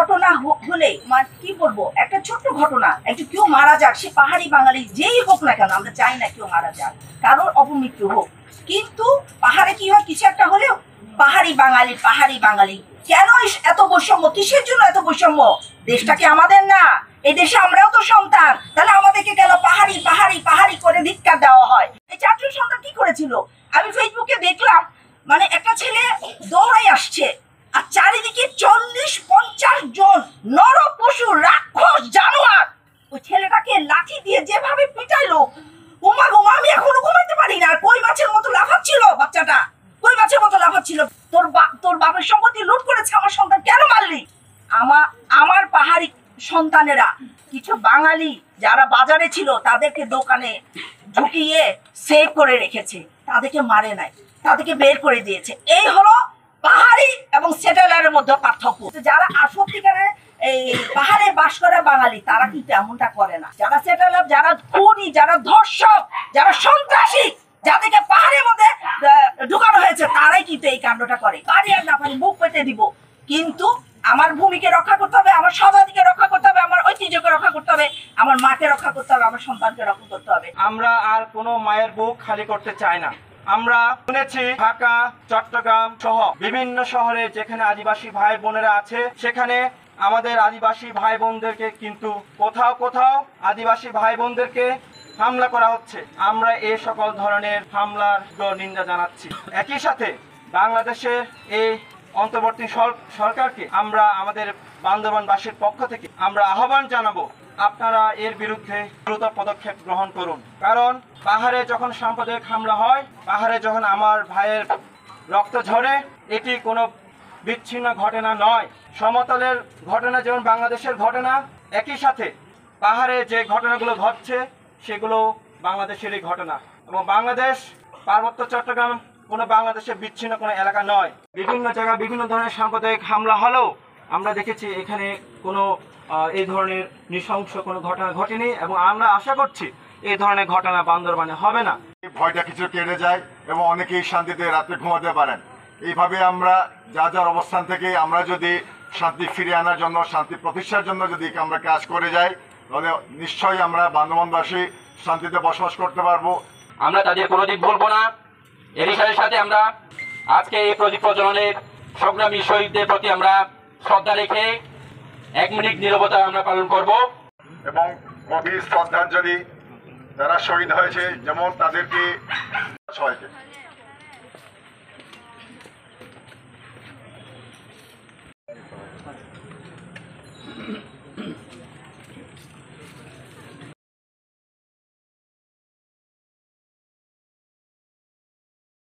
ঘটনা হলে মানে কি বলবো, একটা ছোট্ট ঘটনা, একটু কেউ মারা যাক, সে পাহাড়ি বাঙালি যেই হোক না কেন, আমরা চাই না কেউ মারা যাক, কারোর অপমৃত্যু হোক, কিন্তু পাহাড়ে কি হয়, কিছু একটা হলেও পাহাড়ি বাঙালি পাহাড়ি বাঙালি। কেন এত বৈষম্য? কিসের জন্য এত বৈষম্য? দেশটা কি আমাদের না? এই দেশে আমরাও তো সন্তান, তাহলে আমাদেরকে কেন পাহাড়ি পাহাড়ি পাহাড়ি করে ধিক্কার দেওয়া হয়? এই চারজন সন্তান কি করেছিল? আমি ফেসবুকে দেখলাম, মানে একটা ছেলে দৌড়াই আসছে, আর চারিদিকে 40-50 জন নর পশু রাক্ষস জানোয়ার ওই ছেলেটাকে লাঠি দিয়ে যেভাবে পিটাইলো, ওমা গোমা, আমি এখনো ঘুমাইতে পারি না। কই মাছের মতো লাফাচ্ছিল বাচ্চাটা, কই মাছের মতো লাফাচ্ছিল। তোর বাবার সম্পত্তি লুট করেছে, আমার সন্তান কেন মারলি? আমার পাহাড়ি সন্তানেরা কিছু বাঙালি যারা বাজারে ছিল তাদেরকে দোকানে ঢুকিয়ে সেভ করে রেখেছে, তাদেরকে মারে নাই, তাদেরকে বের করে দিয়েছে। এই হলো পাহাড়ি এবং সেটেলারের মধ্যে পার্থক্য। যারা সত্যিকারের এই পাহাড়ে বাস করা বাঙালি তারা কিন্তু এমনটা করে না। যারা সেটেলার, যারা খুনি, যারা ধর্ষক, যারা সন্ত্রাসী, যাদেরকে পাহাড়ের মধ্যে ঢুকানো হয়েছে, তারাই কিন্তু এই কাণ্ডটা করে। পারি আর না পারি মুখ পেতে দিব, কিন্তু আমার ভূমিকে রক্ষা করতে হবে, আমার সমাজকে রক্ষা করতে হবে, আমার ঐতিহ্যকে রক্ষা করতে হবে, আমার মাকে রক্ষা করতে হবে, আমার সন্তানকে রক্ষা করতে হবে। আমরা আর কোনো মায়ের বুক খালি করতে চাই না। আমরা শুনেছি ঢাকা, চট্টগ্রাম সহ বিভিন্ন শহরে যেখানে আদিবাসী ভাই বোনেরা আছে, সেখানে আমাদের আদিবাসী ভাই বোনদেরকে কিন্তু কোথাও কোথাও আদিবাসী ভাই বোনদেরকে হামলা করা হচ্ছে। আমরা এই সকল ধরনের হামলার নিন্দা জানাচ্ছি। একই সাথে বাংলাদেশের এই অন্তর্বর্তী সরকারকে আমরা আমাদের বান্দরবানবাসীর পক্ষ থেকে আমরা আহ্বান জানাবো, আপনারা এর বিরুদ্ধে দ্রুত পদক্ষেপ গ্রহণ করুন। কারণ পাহাড়ে যখন সাম্প্রদায়িক হামলা হয়, পাহাড়ে যখন আমার ভাইয়ের রক্ত ঝরে, এটি কোনো বিচ্ছিন্ন ঘটনা নয়। সমতলের ঘটনা যেমন বাংলাদেশের ঘটনা, একই সাথে পাহাড়ে যে ঘটনাগুলো ঘটছে সেগুলো বাংলাদেশেরই ঘটনা। এবং বাংলাদেশ পার্বত্য চট্টগ্রাম কোনো বাংলাদেশের বিচ্ছিন্ন কোনো এলাকা নয়। বিভিন্ন জায়গায় বিভিন্ন ধরনের সাম্প্রদায়িক হামলা হলেও আমরা দেখেছি এখানে কোনো এই ধরনের নৃশংস কোনো ঘটনা ঘটেনি, এবং আমরা আশা করছি এই ধরনের ঘটনা বান্দরবানে হবে না। ভয়টা কিছু কেটে যায় এবং অনেকেই শান্তিতে রাত্রে ঘুমাতে পারেন। এইভাবে আমরা যার অবস্থান থেকে আমরা যদি শান্তি ফিরিয়ে আনার জন্য, শান্তি প্রতিষ্ঠার জন্য যদি আমরা কাজ করে যাই, তাহলে নিশ্চয়ই আমরা বান্দরবানবাসী শান্তিতে বসবাস করতে পারবো। আমরা তাদের কোনোদিন ভুলবো না। এরই সাথে সাথে আমরা আজকে এই প্রদীপ প্রজ্বলনের সংগ্রামী শহীদদের প্রতি আমরা শ্রদ্ধা রেখে 1 মিনিট নীরবতা আমরা পালন করব এবং গভীর শ্রদ্ধাঞ্জলি যারা শহীদ হয়েছে, যেমন তাদেরকে সবাইকে